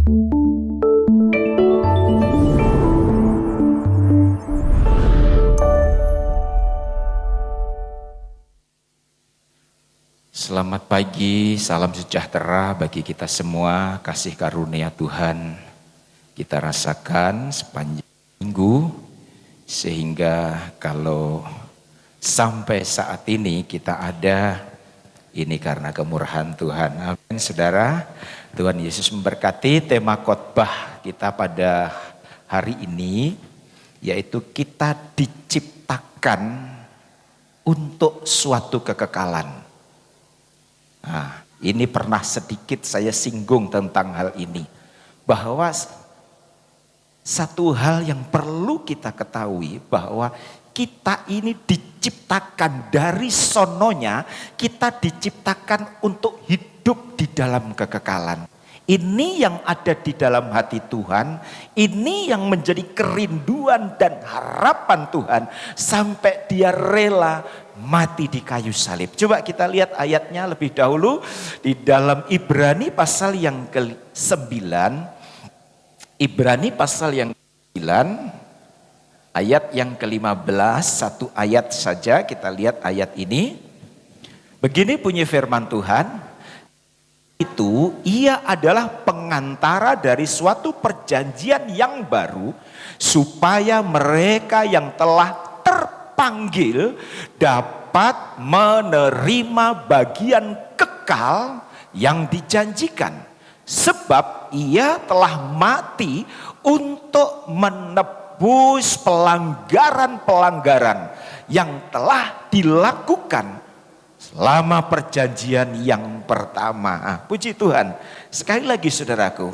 Selamat pagi, salam sejahtera bagi kita semua. Kasih karunia Tuhan kita rasakan sepanjang minggu, sehingga kalau sampai saat ini kita ada, ini karena kemurahan Tuhan. Amin, saudara. Tuhan Yesus memberkati. Tema khotbah kita pada hari ini yaitu kita diciptakan untuk suatu kekekalan. Nah, ini pernah sedikit saya singgung tentang hal ini, bahwa satu hal yang perlu kita ketahui bahwa kita ini diciptakan dari sononya, kita diciptakan untuk hidup di dalam kekekalan. Ini yang ada di dalam hati Tuhan, ini yang menjadi kerinduan dan harapan Tuhan sampai Dia rela mati di kayu salib. Coba kita lihat ayatnya lebih dahulu di dalam Ibrani pasal yang ke-9. Ibrani pasal yang ke-9 ayat yang ke-15, satu ayat saja kita lihat ayat ini. Begini bunyi firman Tuhan. Itu ia adalah pengantara dari suatu perjanjian yang baru, supaya mereka yang telah terpanggil dapat menerima bagian kekal yang dijanjikan. Sebab ia telah mati untuk menebus pelanggaran-pelanggaran yang telah dilakukan selama perjanjian yang pertama. Puji Tuhan. Sekali lagi saudaraku,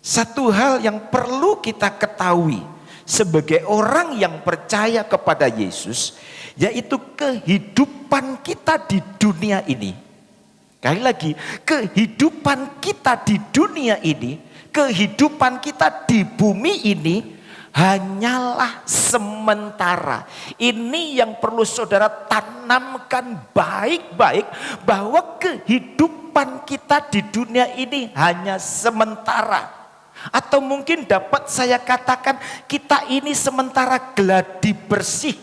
satu hal yang perlu kita ketahui sebagai orang yang percaya kepada Yesus, yaitu kehidupan kita di dunia ini. Sekali lagi, kehidupan kita di dunia ini, kehidupan kita di bumi ini hanyalah sementara. Ini yang perlu saudara tanamkan baik-baik, bahwa kehidupan kita di dunia ini hanya sementara. Atau mungkin dapat saya katakan, kita ini sementara gladi bersih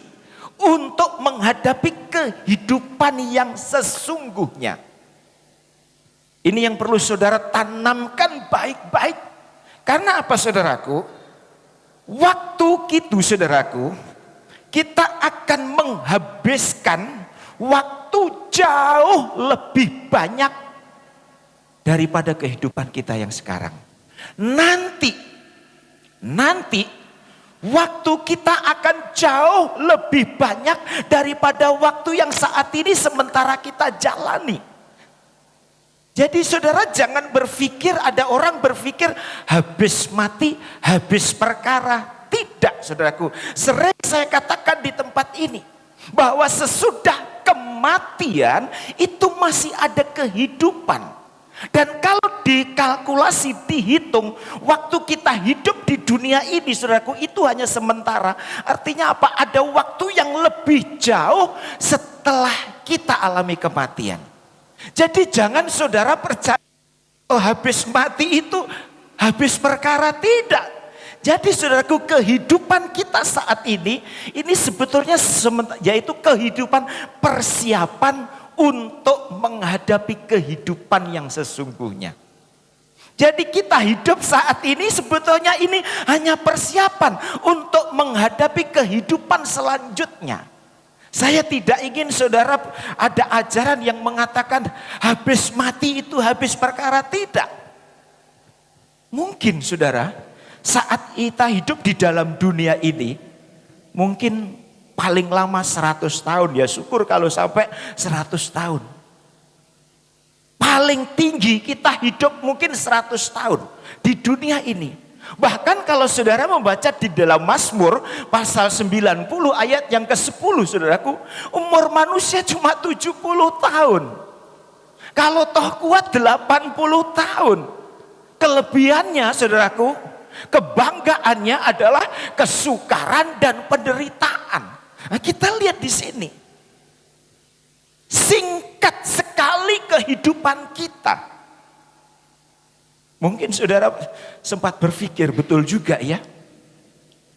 untuk menghadapi kehidupan yang sesungguhnya. Ini yang perlu saudara tanamkan baik-baik. Karena apa saudaraku? Waktu itu saudaraku, kita akan menghabiskan waktu jauh lebih banyak daripada kehidupan kita yang sekarang. Nanti waktu kita akan jauh lebih banyak daripada waktu yang saat ini sementara kita jalani. Jadi saudara jangan berpikir, ada orang berpikir habis mati, habis perkara. Tidak saudaraku, sering saya katakan di tempat ini, bahwa sesudah kematian itu masih ada kehidupan. Dan kalau dikalkulasi, dihitung, waktu kita hidup di dunia ini saudaraku, itu hanya sementara. Artinya apa? Ada waktu yang lebih jauh setelah kita alami kematian. Jadi jangan saudara percaya habis mati itu habis perkara, tidak. Jadi saudaraku, kehidupan kita saat ini sebetulnya yaitu kehidupan persiapan untuk menghadapi kehidupan yang sesungguhnya. Jadi kita hidup saat ini sebetulnya ini hanya persiapan untuk menghadapi kehidupan selanjutnya. Saya tidak ingin saudara ada ajaran yang mengatakan habis mati itu habis perkara, tidak. Mungkin saudara, saat kita hidup di dalam dunia ini, mungkin paling lama 100 tahun, ya syukur kalau sampai 100 tahun. Paling tinggi kita hidup mungkin 100 tahun di dunia ini. Bahkan kalau saudara membaca di dalam Mazmur pasal 90 ayat yang ke-10 saudaraku, umur manusia cuma 70 tahun. Kalau toh kuat 80 tahun. Kelebihannya saudaraku, kebanggaannya adalah kesukaran dan penderitaan. Nah, kita lihat di sini. Singkat sekali kehidupan kita. Mungkin saudara sempat berpikir, betul juga ya.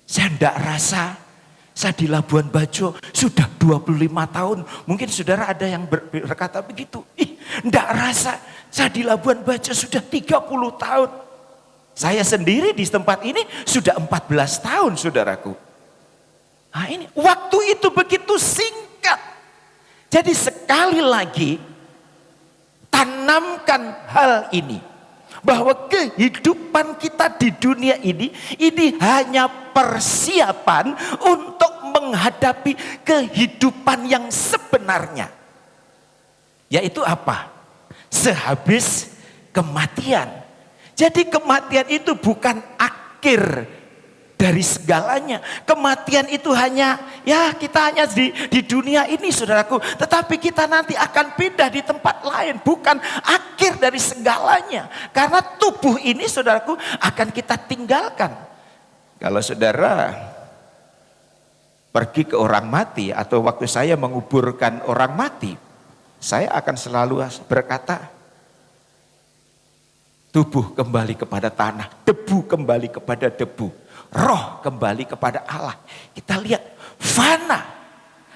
Saya tidak rasa, saya di Labuan Bajo sudah 25 tahun. Mungkin saudara ada yang berkata begitu. Tidak rasa, saya di Labuan Bajo sudah 30 tahun. Saya sendiri di tempat ini sudah 14 tahun, saudaraku. Nah ini, waktu itu begitu singkat. Jadi sekali lagi, tanamkan hal ini. Bahwa kehidupan kita di dunia ini hanya persiapan untuk menghadapi kehidupan yang sebenarnya. Yaitu apa? Sehabis kematian. Jadi kematian itu bukan akhir dari segalanya. Kematian itu hanya, ya kita hanya di dunia ini saudaraku. Tetapi kita nanti akan pindah di tempat lain. Bukan akhir dari segalanya. Karena tubuh ini saudaraku akan kita tinggalkan. Kalau saudara pergi ke orang mati atau waktu saya menguburkan orang mati, saya akan selalu berkata, tubuh kembali kepada tanah, debu kembali kepada debu. Roh kembali kepada Allah. Kita lihat fana.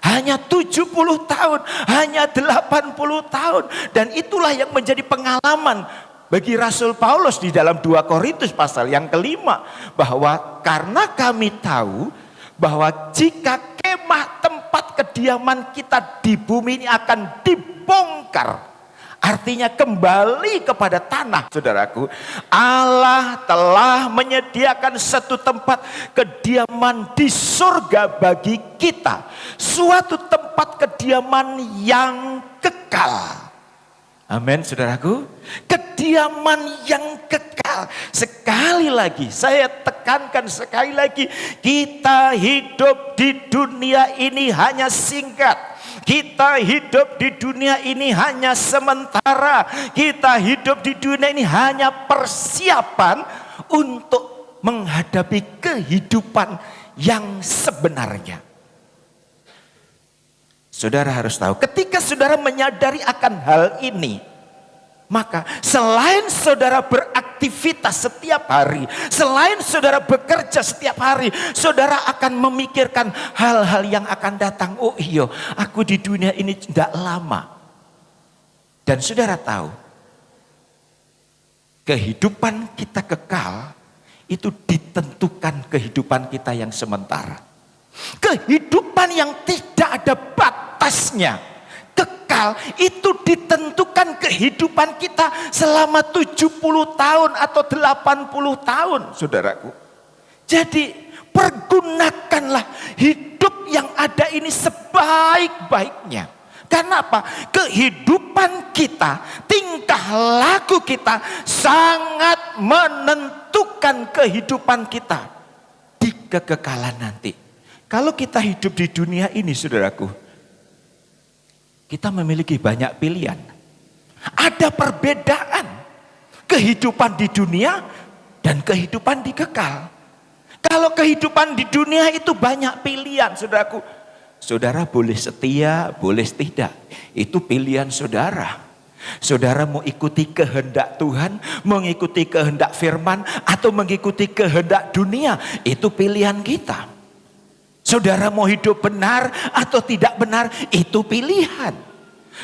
Hanya 70 tahun. Hanya 80 tahun. Dan itulah yang menjadi pengalaman bagi Rasul Paulus di dalam 2 Korintus pasal yang kelima. Bahwa karena kami tahu bahwa jika kemah tempat kediaman kita di bumi ini akan dibongkar. Artinya kembali kepada tanah, saudaraku. Allah telah menyediakan satu tempat kediaman di surga bagi kita. Suatu tempat kediaman yang kekal. Amin, saudaraku. Kediaman yang kekal. Sekali lagi, saya tekankan sekali lagi. Kita hidup di dunia ini hanya singkat. Kita hidup di dunia ini hanya sementara. Kita hidup di dunia ini hanya persiapan untuk menghadapi kehidupan yang sebenarnya. Saudara harus tahu, ketika saudara menyadari akan hal ini, maka selain saudara beraktivitas setiap hari, selain saudara bekerja setiap hari, saudara akan memikirkan hal-hal yang akan datang. Oh iya, aku di dunia ini tidak lama. Dan saudara tahu, kehidupan kita kekal itu ditentukan kehidupan kita yang sementara. Kehidupan yang tidak ada batasnya. Kekal itu ditentukan kehidupan kita selama 70 tahun atau 80 tahun, saudaraku. Jadi pergunakanlah hidup yang ada ini sebaik-baiknya. Karena apa? Kehidupan kita, tingkah laku kita sangat menentukan kehidupan kita di kekekalan nanti. Kalau kita hidup di dunia ini, saudaraku, kita memiliki banyak pilihan. Ada perbedaan kehidupan di dunia dan kehidupan di kekal. Kalau kehidupan di dunia itu banyak pilihan, saudaraku. Saudara boleh setia, boleh tidak. Itu pilihan saudara. Saudara mau ikuti kehendak Tuhan, mengikuti kehendak firman, atau mengikuti kehendak dunia. Itu pilihan kita. Saudara mau hidup benar atau tidak benar, itu pilihan.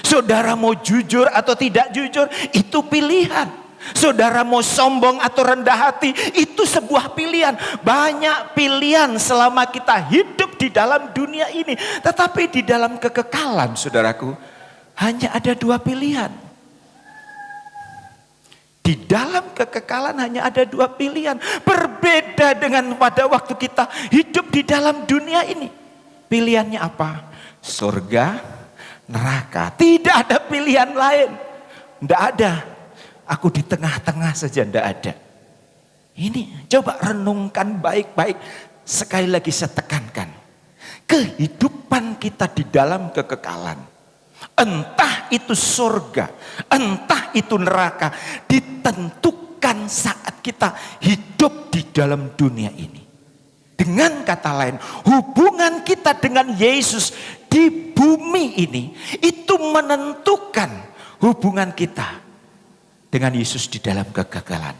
Saudara mau jujur atau tidak jujur, itu pilihan. Saudara mau sombong atau rendah hati, itu sebuah pilihan. Banyak pilihan selama kita hidup di dalam dunia ini. Tetapi di dalam kekekalan, saudaraku, hanya ada 2 pilihan. Di dalam kekekalan hanya ada 2 pilihan. Berbeda dengan pada waktu kita hidup di dalam dunia ini. Pilihannya apa? Surga, neraka. Tidak ada pilihan lain. Tidak ada. Aku di tengah-tengah saja, tidak ada. Ini coba renungkan baik-baik. Sekali lagi saya tekankan. Kehidupan kita di dalam kekekalan. Entah itu surga, entah itu neraka, ditentukan saat kita hidup di dalam dunia ini. Dengan kata lain, hubungan kita dengan Yesus di bumi ini, itu menentukan hubungan kita dengan Yesus di dalam kegagalan.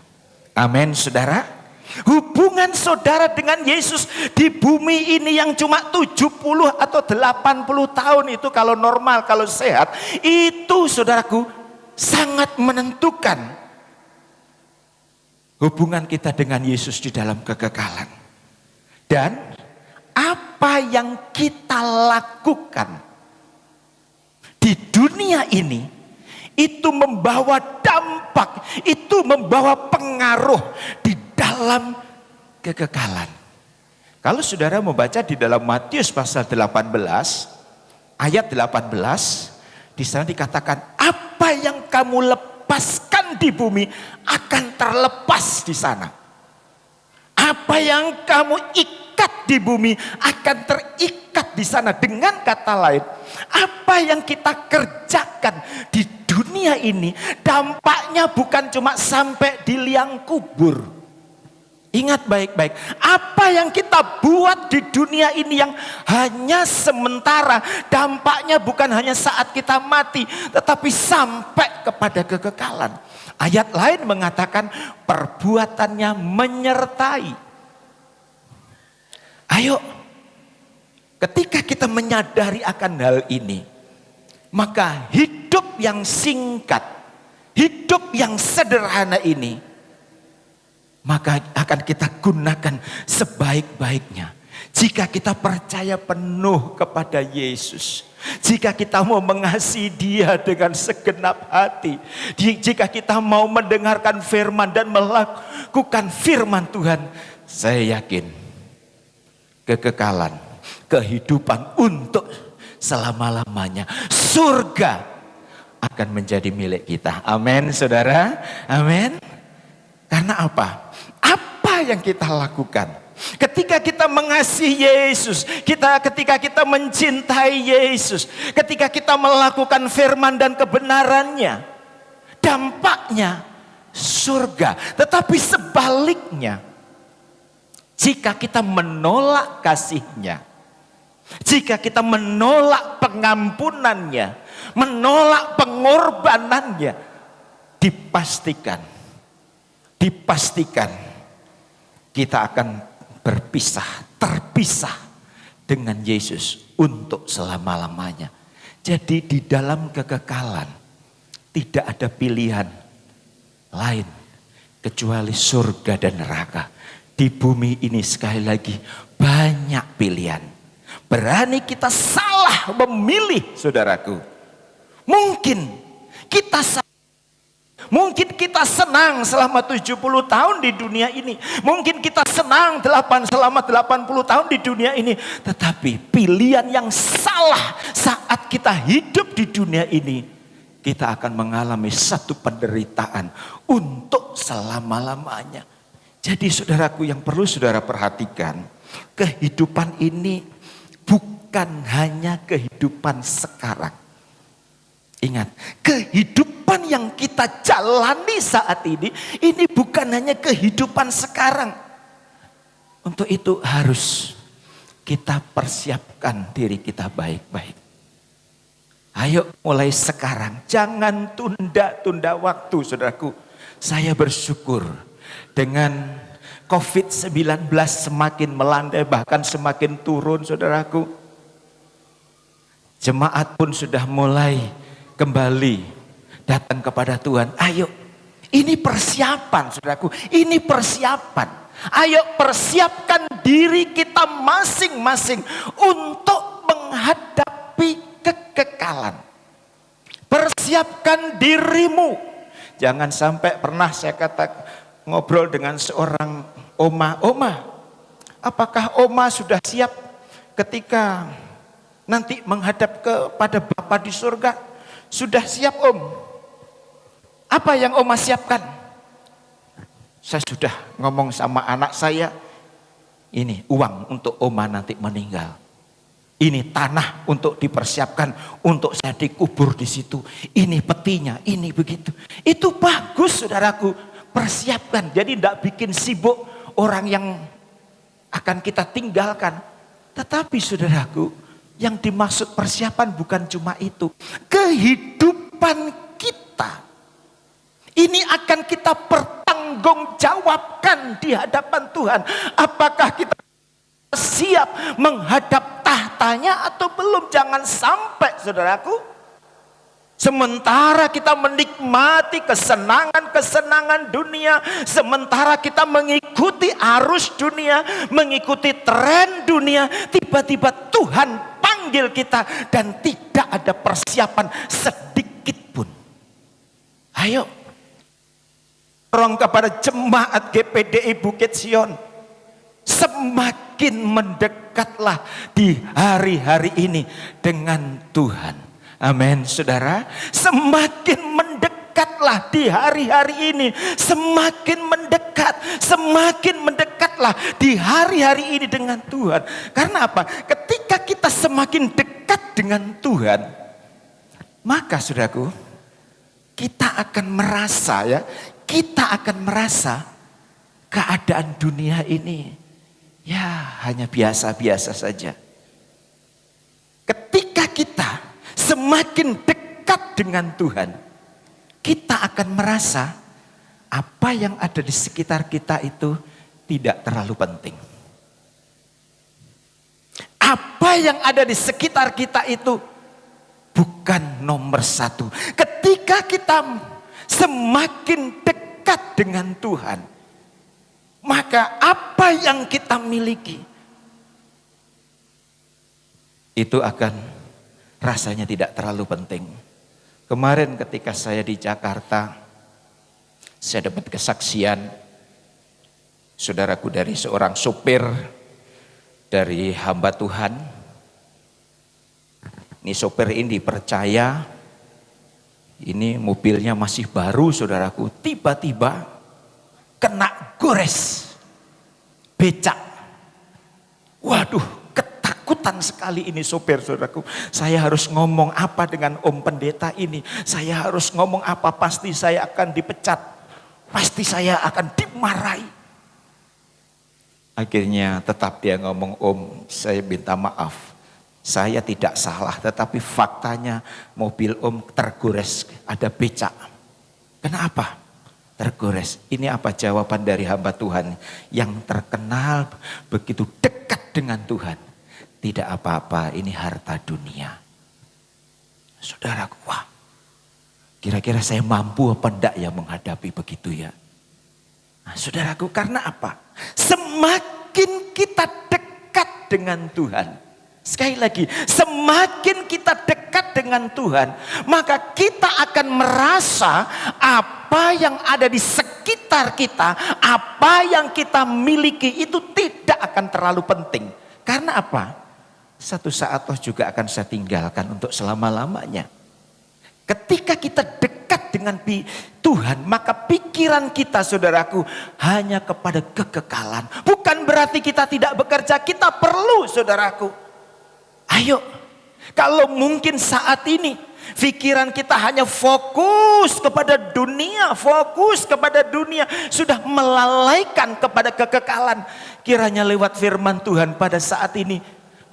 Amin, saudara. Hubungan saudara dengan Yesus di bumi ini yang cuma 70 atau 80 tahun itu kalau normal, kalau sehat, itu saudaraku sangat menentukan hubungan kita dengan Yesus di dalam kekekalan. Dan apa yang kita lakukan di dunia ini itu membawa dampak, itu membawa pengaruh di dalam kekekalan. Kalau saudara membaca di dalam Matius pasal 18 ayat 18, di sana dikatakan apa yang kamu lepaskan di bumi akan terlepas di sana. Apa yang kamu ikat di bumi akan terikat di sana. Dengan kata lain, apa yang kita kerjakan di dunia ini dampaknya bukan cuma sampai di liang kubur. Ingat baik-baik, apa yang kita buat di dunia ini yang hanya sementara, dampaknya bukan hanya saat kita mati, tetapi sampai kepada kekekalan. Ayat lain mengatakan perbuatannya menyertai. Ayo, ketika kita menyadari akan hal ini, maka hidup yang singkat, hidup yang sederhana ini, maka akan kita gunakan sebaik-baiknya. Jika kita percaya penuh kepada Yesus, jika kita mau mengasihi Dia dengan segenap hati, jika kita mau mendengarkan firman dan melakukan firman Tuhan, saya yakin kekekalan, kehidupan untuk selama-lamanya, surga akan menjadi milik kita. Amin, saudara. Amin. Karena apa? Apa yang kita lakukan ketika kita mengasihi Yesus, ketika kita mencintai Yesus, ketika kita melakukan firman dan kebenarannya, dampaknya surga. Tetapi sebaliknya, jika kita menolak kasih-Nya, jika kita menolak pengampunannya, menolak pengorbanannya, dipastikan kita akan terpisah dengan Yesus untuk selama-lamanya. Jadi di dalam kekekalan tidak ada pilihan lain kecuali surga dan neraka. Di bumi ini sekali lagi banyak pilihan. Berani kita salah memilih, saudaraku. Mungkin kita senang selama 70 tahun di dunia ini. Mungkin kita senang selama 80 tahun di dunia ini. Tetapi pilihan yang salah saat kita hidup di dunia ini, kita akan mengalami satu penderitaan untuk selama-lamanya. Jadi saudaraku, yang perlu saudara perhatikan, kehidupan ini bukan hanya kehidupan sekarang. Ingat, kehidupan yang kita jalani saat ini bukan hanya kehidupan sekarang. Untuk itu harus kita persiapkan diri kita baik-baik. Ayo mulai sekarang, jangan tunda-tunda waktu, saudaraku. Saya bersyukur dengan COVID-19 semakin melandai, bahkan semakin turun, saudaraku. Jemaat pun sudah mulai kembali datang kepada Tuhan. Ayo, ini persiapan, saudaraku. Ini persiapan. Ayo persiapkan diri kita masing-masing untuk menghadapi kekekalan. Persiapkan dirimu. Jangan sampai, pernah saya ngobrol dengan seorang oma, apakah oma sudah siap ketika nanti menghadap kepada Bapa di surga? Sudah siap, Om? Apa yang oma siapkan? Saya sudah ngomong sama anak saya, ini uang untuk oma nanti meninggal. Ini tanah untuk dipersiapkan untuk saya dikubur di situ. Ini petinya, ini begitu. Itu bagus, saudaraku. Persiapkan. Jadi tidak bikin sibuk orang yang akan kita tinggalkan. Tetapi saudaraku, yang dimaksud persiapan bukan cuma itu. Kehidupan kita ini akan kita pertanggungjawabkan tanggung jawabkan di hadapan Tuhan. Apakah kita siap menghadap tahtanya atau belum? Jangan sampai, saudaraku, sementara kita menikmati kesenangan-kesenangan dunia, sementara kita mengikuti arus dunia, mengikuti tren dunia, tiba-tiba Tuhan panggil kita dan tidak ada persiapan sedikit pun. Ayo, tolong kepada jemaat GPDI Bukit Sion, semakin mendekatlah di hari-hari ini dengan Tuhan. Amin, saudara. Semakin mendekatlah di hari-hari ini, semakin mendekatlah di hari-hari ini dengan Tuhan. Karena apa? Ketika kita semakin dekat dengan Tuhan, maka saudaraku, kita akan merasa keadaan dunia ini ya hanya biasa-biasa saja. Ketika kita semakin dekat dengan Tuhan, kita akan merasa apa yang ada di sekitar kita itu tidak terlalu penting. Apa yang ada di sekitar kita itu bukan nomor satu. Ketika kita semakin dekat dengan Tuhan, maka apa yang kita miliki itu akan rasanya tidak terlalu penting. Kemarin ketika saya di Jakarta, saya dapat kesaksian saudaraku dari seorang supir dari hamba Tuhan. Ini sopir ini percaya, ini mobilnya masih baru saudaraku, tiba-tiba kena gores becak. Waduh, ketakutan sekali ini sopir saudaraku. Saya harus ngomong apa dengan Om Pendeta ini? Saya harus ngomong apa? Pasti saya akan dipecat, pasti saya akan dimarahi. Akhirnya tetap dia ngomong, Om, saya minta maaf. Saya tidak salah, tetapi faktanya mobil Om tergores, ada becak. Kenapa tergores? Ini apa jawaban dari hamba Tuhan yang terkenal begitu dekat dengan Tuhan? Tidak apa-apa, ini harta dunia. Saudaraku, wah, kira-kira saya mampu apa enggak ya menghadapi begitu ya? Nah, saudaraku, karena apa? Semakin kita dekat dengan Tuhan, sekali lagi, semakin kita dekat dengan Tuhan, maka kita akan merasa apa yang ada di sekitar kita, apa yang kita miliki itu tidak akan terlalu penting. Karena apa? Satu saat toh juga akan saya tinggalkan untuk selama-lamanya. Ketika kita dekat dengan Tuhan, maka pikiran kita, saudaraku, hanya kepada kekekalan. Bukan berarti kita tidak bekerja, kita perlu, saudaraku. Ayo, kalau mungkin saat ini pikiran kita hanya fokus kepada dunia, sudah melalaikan kepada kekekalan. Kiranya lewat firman Tuhan pada saat ini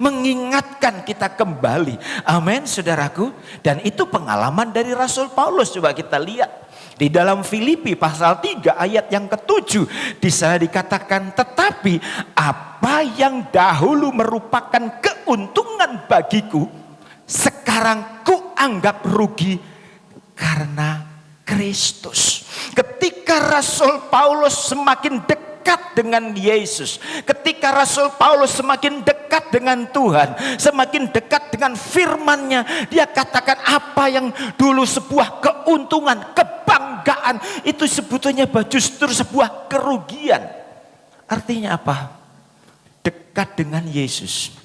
mengingatkan kita kembali. Amin, saudaraku. Dan itu pengalaman dari Rasul Paulus. Coba kita lihat di dalam Filipi pasal 3 ayat yang ke-7. Di sana dikatakan, tetapi apa yang dahulu merupakan keuntungan bagiku, sekarang kuanggap rugi karena Kristus. Ketika Rasul Paulus semakin dekat dengan Yesus, ketika Rasul Paulus semakin dekat dengan Tuhan, semakin dekat dengan firman-Nya, dia katakan apa yang dulu sebuah keuntungan, kebanggaan, itu sebetulnya justru sebuah kerugian. Artinya apa? Dekat dengan Yesus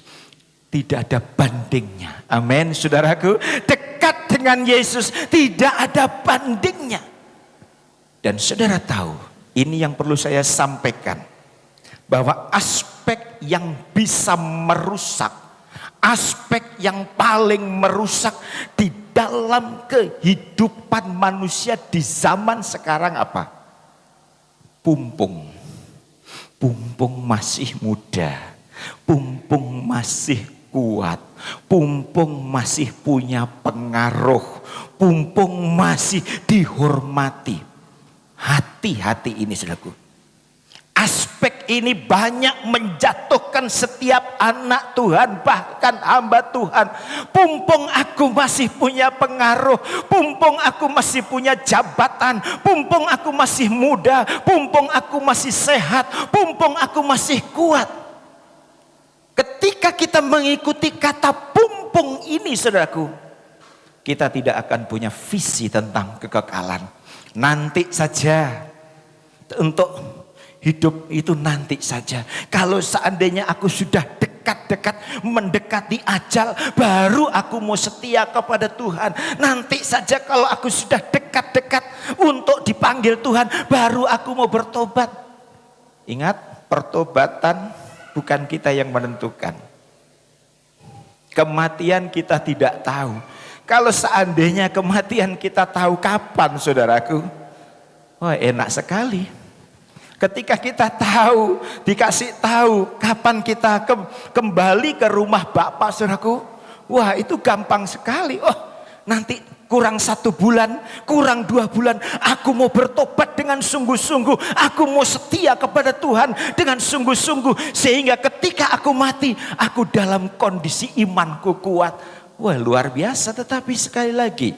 tidak ada bandingnya. Amin, saudaraku. Dekat dengan Yesus tidak ada bandingnya. Dan saudara tahu, ini yang perlu saya sampaikan, bahwa aspek yang bisa merusak, aspek yang paling merusak di dalam kehidupan manusia di zaman sekarang apa? Pumpung. Pumpung masih muda, pumpung masih kuat, pumpung masih punya pengaruh, pumpung masih dihormati. hati-hati ini saudaraku. Aspek ini banyak menjatuhkan setiap anak Tuhan, bahkan hamba Tuhan. Pumpung aku masih punya pengaruh, pumpung aku masih punya jabatan, pumpung aku masih muda, pumpung aku masih sehat, pumpung aku masih kuat. Ketika kita mengikuti kata pumpung ini saudaraku, kita tidak akan punya visi tentang kekekalan. Nanti saja, untuk hidup itu nanti saja. Kalau seandainya aku sudah dekat-dekat mendekati ajal, baru aku mau setia kepada Tuhan. Nanti saja kalau aku sudah dekat-dekat untuk dipanggil Tuhan, baru aku mau bertobat. Ingat, pertobatan bukan kita yang menentukan. Kematian kita tidak tahu. Kalau seandainya kematian kita tahu kapan saudaraku, wah enak sekali. Ketika kita tahu, dikasih tahu kapan kita kembali ke rumah Bapa saudaraku, wah itu gampang sekali. Oh nanti kurang 1 bulan, kurang 2 bulan, aku mau bertobat dengan sungguh-sungguh, aku mau setia kepada Tuhan dengan sungguh-sungguh, sehingga ketika aku mati, aku dalam kondisi imanku kuat. Wah luar biasa. Tetapi sekali lagi,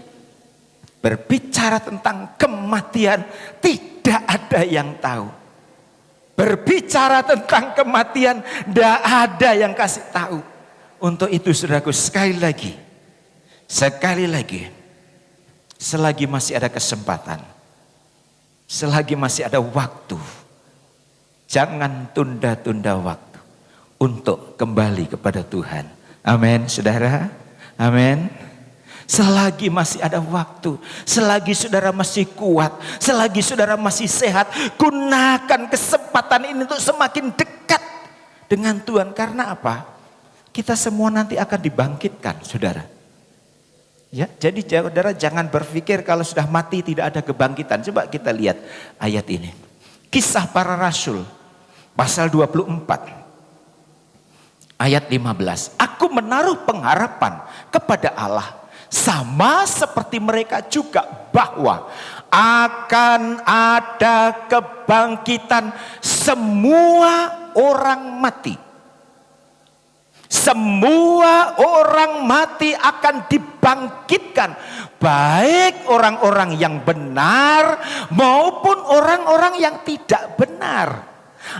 berbicara tentang kematian tidak ada yang tahu. Berbicara tentang kematian tidak ada yang kasih tahu. Untuk itu saudaraku, sekali lagi, selagi masih ada kesempatan, selagi masih ada waktu, jangan tunda-tunda waktu untuk kembali kepada Tuhan. Amin saudara, amin. Selagi masih ada waktu, selagi saudara masih kuat, selagi saudara masih sehat, gunakan kesempatan ini untuk semakin dekat dengan Tuhan. Karena apa? Kita semua nanti akan dibangkitkan saudara. Ya, jadi saudara jangan berpikir kalau sudah mati tidak ada kebangkitan. Coba kita lihat ayat ini. Kisah Para Rasul pasal 24 ayat 15. Aku menaruh pengharapan kepada Allah sama seperti mereka juga, bahwa akan ada kebangkitan semua orang mati. Semua orang mati akan dibangkitkan, baik orang-orang yang benar maupun orang-orang yang tidak benar.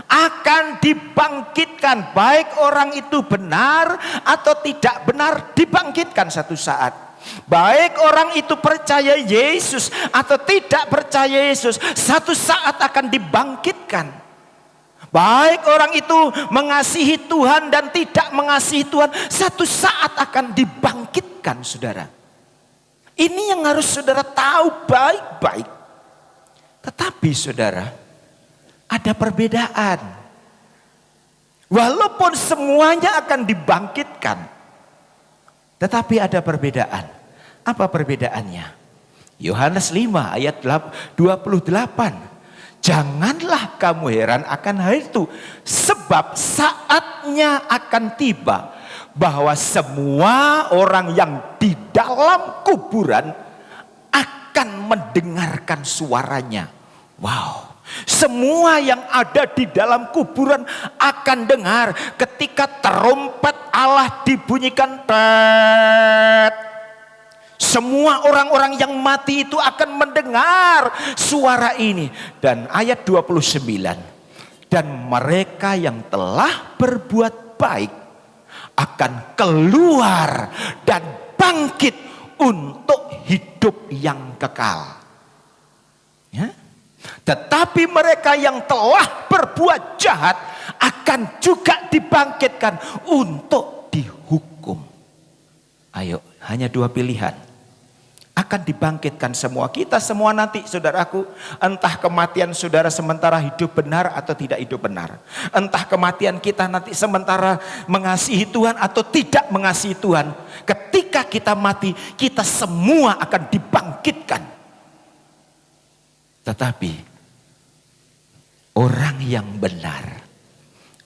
Akan dibangkitkan, baik orang itu benar atau tidak benar, dibangkitkan satu saat. Baik orang itu percaya Yesus atau tidak percaya Yesus, satu saat akan dibangkitkan. Baik orang itu mengasihi Tuhan dan tidak mengasihi Tuhan, satu saat akan dibangkitkan saudara. Ini yang harus saudara tahu baik-baik. Tetapi saudara, ada perbedaan. Walaupun semuanya akan dibangkitkan, tetapi ada perbedaan. Apa perbedaannya? Yohanes 5 ayat 28. Janganlah kamu heran akan hal itu, sebab saatnya akan tiba bahwa semua orang yang di dalam kuburan akan mendengarkan suaranya. Wow. Semua yang ada di dalam kuburan akan dengar ketika trompet Allah dibunyikan. Semua orang-orang yang mati itu akan mendengar suara ini. Dan ayat 29. Dan mereka yang telah berbuat baik akan keluar dan bangkit untuk hidup yang kekal. Ya? Tetapi mereka yang telah berbuat jahat akan juga dibangkitkan untuk dihukum. Ayo, hanya 2 pilihan. Akan dibangkitkan semua. Kita semua nanti saudaraku, entah kematian saudara sementara hidup benar atau tidak hidup benar. Entah kematian kita nanti sementara mengasihi Tuhan atau tidak mengasihi Tuhan. Ketika kita mati, kita semua akan dibangkitkan. Tetapi orang yang benar,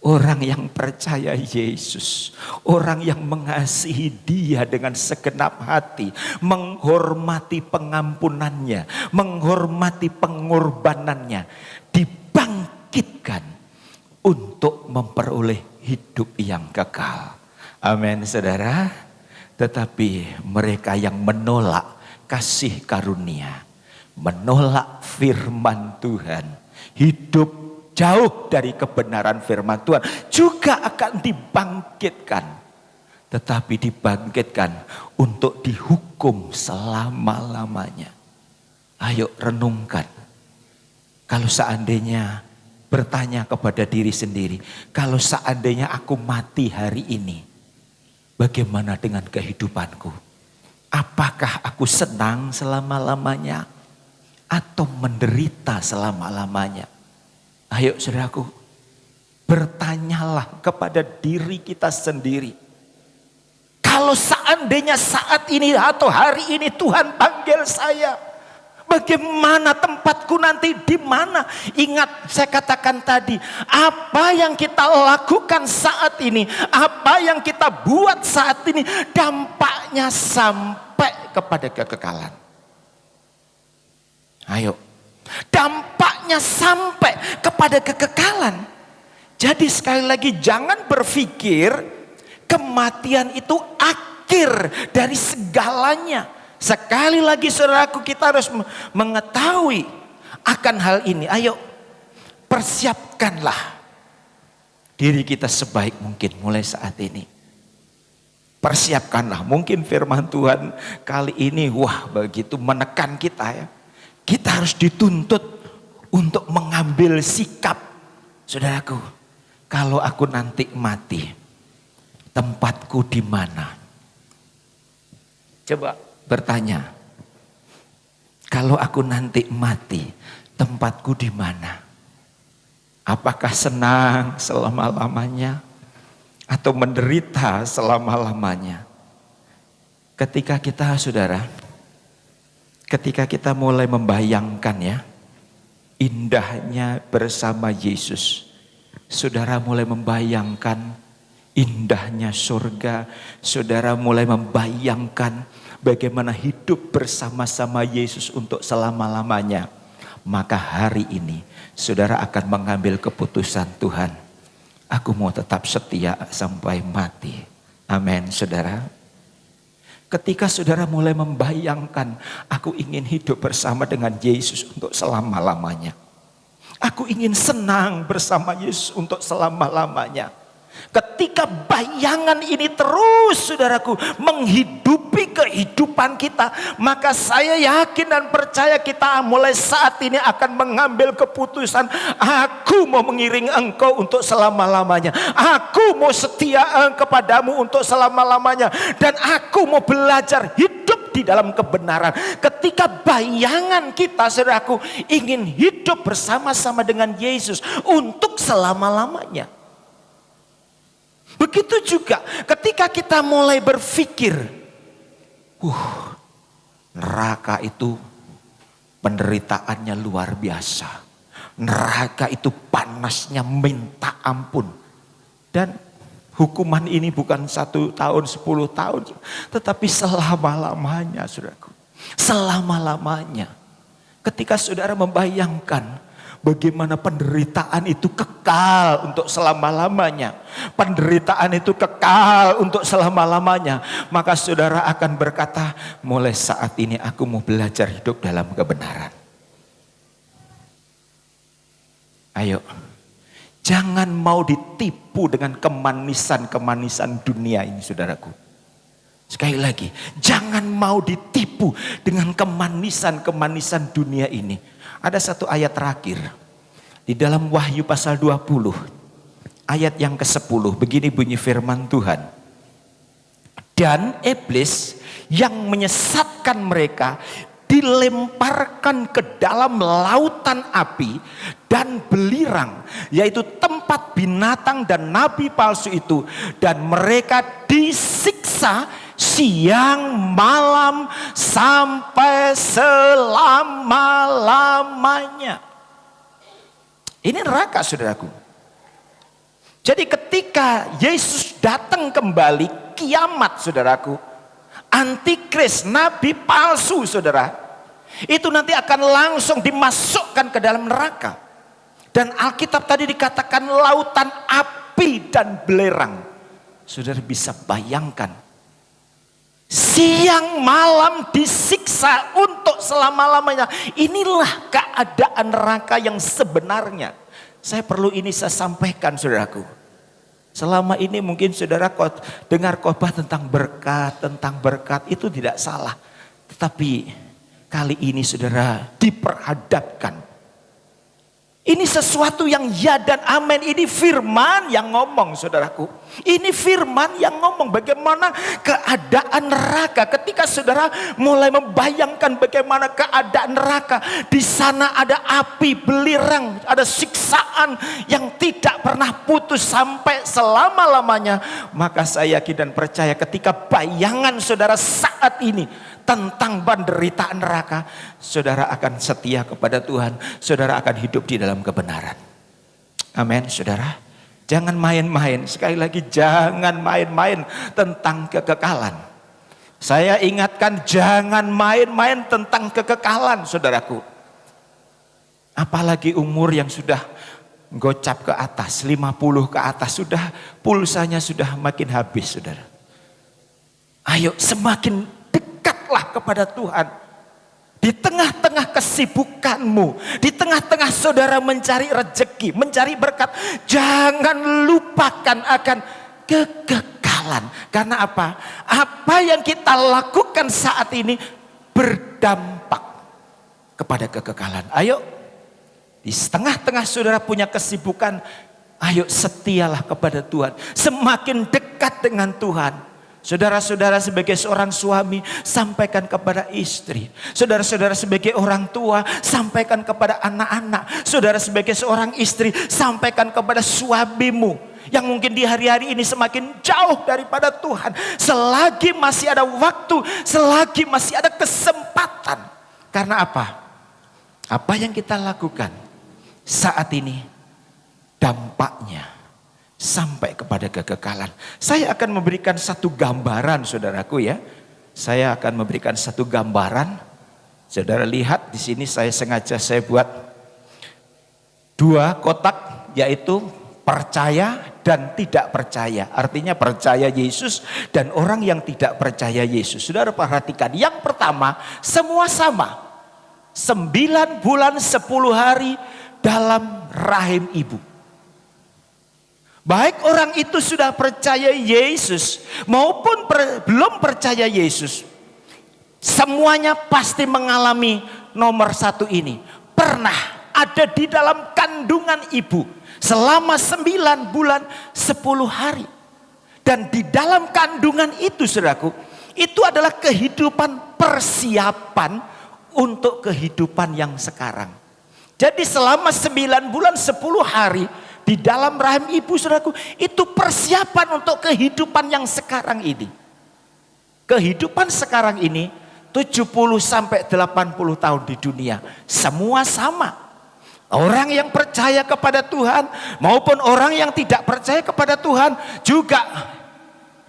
Orang yang percaya Yesus, orang yang mengasihi Dia dengan segenap hati, menghormati pengampunannya, menghormati pengorbanannya, dibangkitkan untuk memperoleh hidup yang kekal. Amin, saudara. Tetapi mereka yang menolak kasih karunia, menolak firman Tuhan, hidup jauh dari kebenaran firman Tuhan, juga akan dibangkitkan. Tetapi dibangkitkan untuk dihukum selama-lamanya. Ayo renungkan. Kalau seandainya bertanya kepada diri sendiri, kalau seandainya aku mati hari ini, bagaimana dengan kehidupanku? Apakah aku senang selama-lamanya atau menderita selama-lamanya? Ayo saudaraku, bertanyalah kepada diri kita sendiri. Kalau seandainya saat ini atau hari ini Tuhan panggil saya, bagaimana tempatku nanti di mana? Ingat saya katakan tadi, apa yang kita lakukan saat ini, apa yang kita buat saat ini, dampaknya sampai kepada kekekalan. Ayo, dampaknya sampai kepada kekekalan. Jadi sekali lagi jangan berpikir kematian itu akhir dari segalanya. Sekali lagi saudaraku, kita harus mengetahui akan hal ini. Ayo persiapkanlah diri kita sebaik mungkin mulai saat ini. Persiapkanlah, mungkin firman Tuhan kali ini wah begitu menekan kita ya. Kita harus dituntut untuk mengambil sikap. Saudaraku, kalau aku nanti mati, tempatku di mana? Coba bertanya. Kalau aku nanti mati, tempatku di mana? Apakah senang selama-lamanya atau menderita selama-lamanya? Ketika kita, saudara, ketika kita mulai membayangkan ya, indahnya bersama Yesus. Saudara mulai membayangkan indahnya surga. Saudara mulai membayangkan bagaimana hidup bersama-sama Yesus untuk selama-lamanya. Maka hari ini saudara akan mengambil keputusan, Tuhan, aku mau tetap setia sampai mati. Amin, saudara. Ketika saudara mulai membayangkan, aku ingin hidup bersama dengan Yesus untuk selama-lamanya. Aku ingin senang bersama Yesus untuk selama-lamanya. Ketika bayangan ini terus saudaraku menghidupi kehidupan kita, maka saya yakin dan percaya kita mulai saat ini akan mengambil keputusan, aku mau mengiring engkau untuk selama-lamanya. Aku mau setia kepadamu untuk selama-lamanya. Dan aku mau belajar hidup di dalam kebenaran. Ketika bayangan kita saudaraku ingin hidup bersama-sama dengan Yesus untuk selama-lamanya. Begitu juga ketika kita mulai berpikir, neraka itu penderitaannya luar biasa. Neraka itu panasnya minta ampun. Dan hukuman ini bukan 1 tahun, 10 tahun, tetapi selama-lamanya, saudaraku. Selama-lamanya. Ketika saudara membayangkan bagaimana penderitaan itu kekal untuk selama-lamanya. Penderitaan itu kekal untuk selama-lamanya. Maka saudara akan berkata, mulai saat ini aku mau belajar hidup dalam kebenaran. Ayo, jangan mau ditipu dengan kemanisan-kemanisan dunia ini, saudaraku. Sekali lagi, jangan mau ditipu dengan kemanisan-kemanisan dunia ini. Ada satu ayat terakhir di dalam Wahyu pasal 20 ayat yang ke-10. Begini bunyi firman Tuhan. Dan iblis yang menyesatkan mereka dilemparkan ke dalam lautan api dan belirang, yaitu tempat binatang dan nabi palsu itu, dan mereka disiksa siang malam sampai selama-lamanya. Ini neraka, saudaraku. Jadi ketika Yesus datang kembali, kiamat saudaraku, antikris, nabi palsu saudara, itu nanti akan langsung dimasukkan ke dalam neraka. Dan Alkitab tadi dikatakan lautan api dan belerang. Saudara bisa bayangkan, siang malam disiksa untuk selama-lamanya. Inilah keadaan neraka yang sebenarnya. Saya perlu ini saya sampaikan saudaraku. Selama ini mungkin saudara dengar khotbah tentang berkat itu tidak salah. Tetapi kali ini saudara diperhadapkan. Ini sesuatu yang ya dan amin. Ini firman yang ngomong saudaraku. Ini firman yang ngomong bagaimana keadaan neraka. Ketika saudara mulai membayangkan bagaimana keadaan neraka. Di sana ada api belerang. Ada siksaan yang tidak pernah putus sampai selama-lamanya. Maka saya yakin dan percaya ketika bayangan saudara saat ini tentang penderitaan neraka, saudara akan setia kepada Tuhan, saudara akan hidup di dalam kebenaran. Amin saudara. Jangan main-main, sekali lagi jangan main-main tentang kekekalan. Saya ingatkan jangan main-main tentang kekekalan saudaraku. Apalagi umur yang sudah gocap ke atas, 50 ke atas, sudah pulsanya sudah makin habis saudara. Ayo semakin dekatlah kepada Tuhan. Di tengah-tengah kesibukanmu, di tengah-tengah saudara mencari rezeki, mencari berkat, jangan lupakan akan kekekalan. Karena apa? Apa yang kita lakukan saat ini berdampak kepada kekekalan. Ayo, di tengah-tengah saudara punya kesibukan, ayo setialah kepada Tuhan. Semakin dekat dengan Tuhan. Saudara-saudara sebagai seorang suami, sampaikan kepada istri. Saudara-saudara sebagai orang tua, sampaikan kepada anak-anak. Saudara sebagai seorang istri, sampaikan kepada suamimu. Yang mungkin di hari-hari ini semakin jauh daripada Tuhan. Selagi masih ada waktu, selagi masih ada kesempatan. Karena apa? Apa yang kita lakukan saat ini, dampaknya sampai kepada kekekalan. Saya akan memberikan satu gambaran saudaraku ya. Saya akan memberikan satu gambaran. Saudara lihat di sini saya buat 2 kotak, yaitu percaya dan tidak percaya. Artinya percaya Yesus dan orang yang tidak percaya Yesus. Saudara perhatikan, yang pertama semua sama. 9 bulan 10 hari dalam rahim ibu. Baik orang itu sudah percaya Yesus maupun belum percaya Yesus, semuanya pasti mengalami nomor 1 ini. Pernah ada di dalam kandungan ibu selama 9 bulan 10 hari. Dan di dalam kandungan itu saudaraku, itu adalah kehidupan persiapan untuk kehidupan yang sekarang. Jadi selama 9 bulan 10 hari di dalam rahim ibu saudaraku, itu persiapan untuk kehidupan yang sekarang ini. Kehidupan sekarang ini 70 sampai 80 tahun di dunia, semua sama. Orang yang percaya kepada Tuhan maupun orang yang tidak percaya kepada Tuhan juga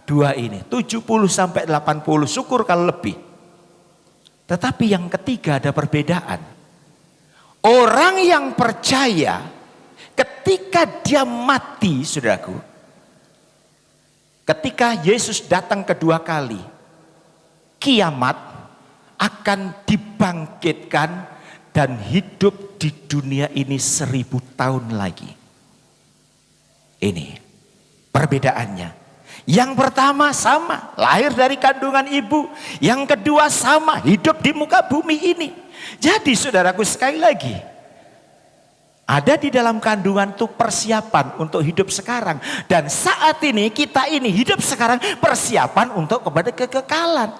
2 ini, 70 sampai 80, syukur kalau lebih. Tetapi yang ketiga ada perbedaan. Orang yang percaya ketika dia mati, saudaraku, ketika Yesus datang kedua kali, kiamat akan dibangkitkan dan hidup di dunia ini 1000 tahun lagi. Ini perbedaannya. Yang pertama sama, lahir dari kandungan ibu. Yang kedua sama, hidup di muka bumi ini. Jadi saudaraku sekali lagi, ada di dalam kandungan itu persiapan untuk hidup sekarang. Dan saat ini kita ini hidup sekarang persiapan untuk kepada kekekalan.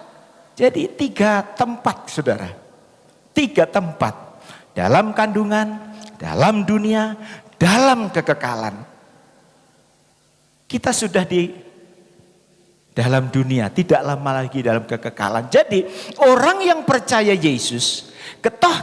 Jadi 3 tempat saudara. 3 tempat. Dalam kandungan, dalam dunia, dalam kekekalan. Kita sudah dalam dunia, tidak lama lagi dalam kekekalan. Jadi orang yang percaya Yesus,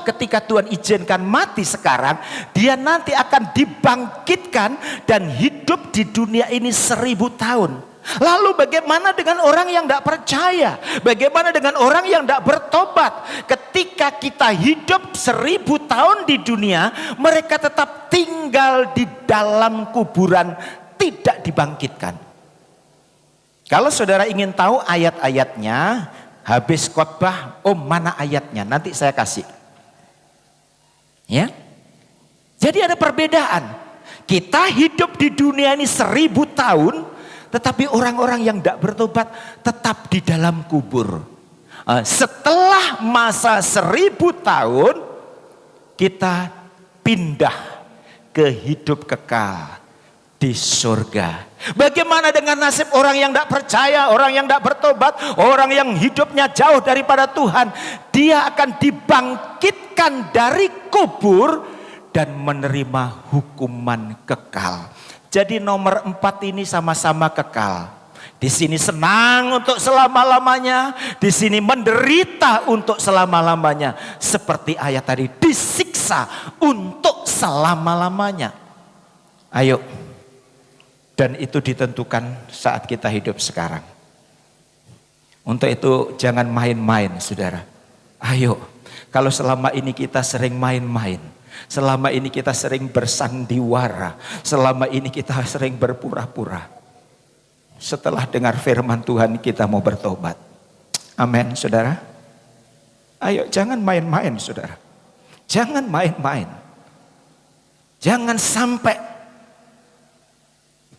ketika Tuhan izinkan mati sekarang, dia nanti akan dibangkitkan dan hidup di dunia ini 1000 tahun. Lalu bagaimana dengan orang yang tidak percaya? Bagaimana dengan orang yang tidak bertobat? Ketika kita hidup 1000 tahun di dunia, mereka tetap tinggal di dalam kuburan, tidak dibangkitkan. Kalau saudara ingin tahu ayat-ayatnya, habis khotbah, mana ayatnya? Nanti saya kasih. Ya. Jadi ada perbedaan. Kita hidup di dunia ini 1000 tahun, tetapi orang-orang yang tidak bertobat tetap di dalam kubur. Setelah masa 1000 tahun, kita pindah ke hidup kekal di surga. Bagaimana dengan nasib orang yang tidak percaya, orang yang tidak bertobat, orang yang hidupnya jauh daripada Tuhan? Dia akan dibangkitkan dari kubur dan menerima hukuman kekal. Jadi nomor 4 ini sama-sama kekal. Di sini senang untuk selama-lamanya, di sini menderita untuk selama-lamanya. Seperti ayat tadi, disiksa untuk selama-lamanya. Ayo. Dan itu ditentukan saat kita hidup sekarang. Untuk itu jangan main-main, saudara. Ayo, kalau selama ini kita sering main-main, selama ini kita sering bersandiwara, selama ini kita sering berpura-pura, setelah dengar firman Tuhan kita mau bertobat. Amin, saudara. Ayo, jangan main-main, saudara. Jangan main-main. Jangan sampai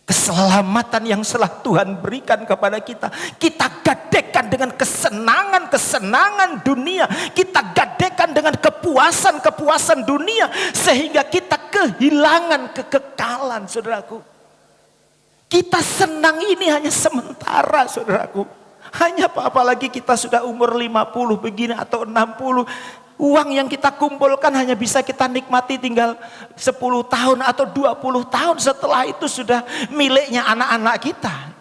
keselamatan yang telah Tuhan berikan kepada kita, kita gadekan dengan kesenangan-kesenangan dunia, kita gadekan dengan kepuasan-kepuasan dunia, sehingga kita kehilangan kekekalan, saudaraku. Kita senang ini hanya sementara, saudaraku. Hanya apalagi kita sudah umur 50 begini atau 60, uang yang kita kumpulkan hanya bisa kita nikmati tinggal 10 tahun atau 20 tahun. Setelah itu sudah miliknya anak-anak kita.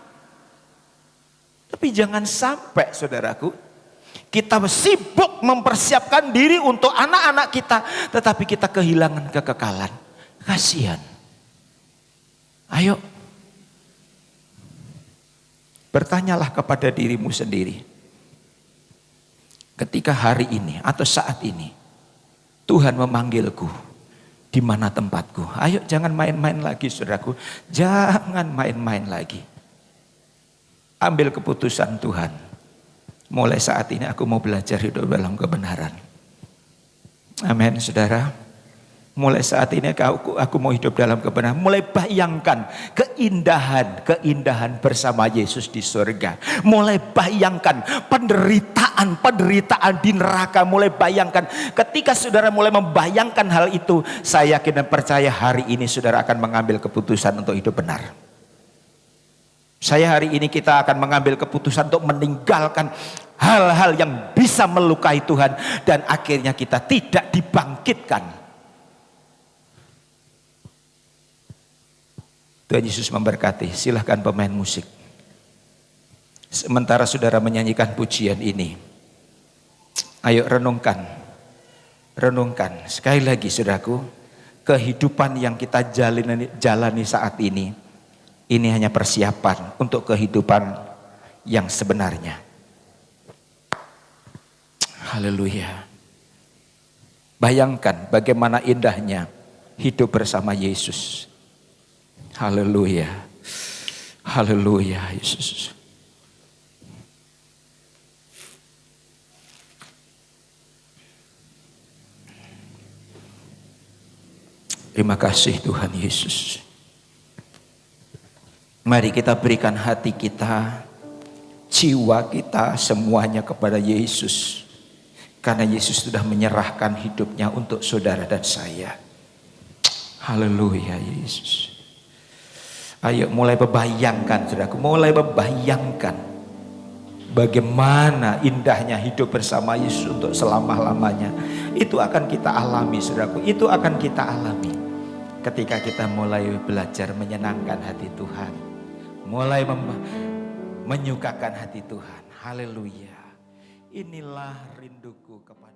Tapi jangan sampai, saudaraku, kita sibuk mempersiapkan diri untuk anak-anak kita, tetapi kita kehilangan kekekalan. Kasihan. Ayo, bertanyalah kepada dirimu sendiri. Ketika hari ini atau saat ini Tuhan memanggilku, di mana tempatku? Ayo, jangan main-main lagi, saudaraku. Jangan main-main lagi. Ambil keputusan Tuhan. Mulai saat ini aku mau belajar hidup dalam kebenaran. Amin, saudara. Mulai saat ini aku mau hidup dalam kebenaran. Mulai bayangkan keindahan bersama Yesus di surga. Mulai bayangkan penderitaan di neraka. Mulai bayangkan. Ketika saudara mulai membayangkan hal itu, saya yakin dan percaya hari ini saudara akan mengambil keputusan untuk hidup benar. Hari ini kita akan mengambil keputusan untuk meninggalkan hal-hal yang bisa melukai Tuhan, dan akhirnya kita tidak dibangkitkan. Tuhan Yesus memberkati. Silahkan pemain musik. Sementara saudara menyanyikan pujian ini, ayo renungkan. Renungkan. Sekali lagi, saudaraku, kehidupan yang kita jalani saat ini hanya persiapan untuk kehidupan yang sebenarnya. Haleluya. Bayangkan bagaimana indahnya hidup bersama Yesus. Haleluya. Haleluya, Yesus. Terima kasih Tuhan Yesus. Mari kita berikan hati kita, jiwa kita, semuanya kepada Yesus. Karena Yesus sudah menyerahkan hidupnya untuk saudara dan saya. Haleluya, Yesus. Ayo mulai membayangkan, saudaraku, mulai membayangkan bagaimana indahnya hidup bersama Yesus untuk selama-lamanya. Itu akan kita alami, saudaraku. Itu akan kita alami ketika kita mulai belajar menyenangkan hati Tuhan. Mulai menyukakan hati Tuhan. Haleluya. Inilah rinduku kepada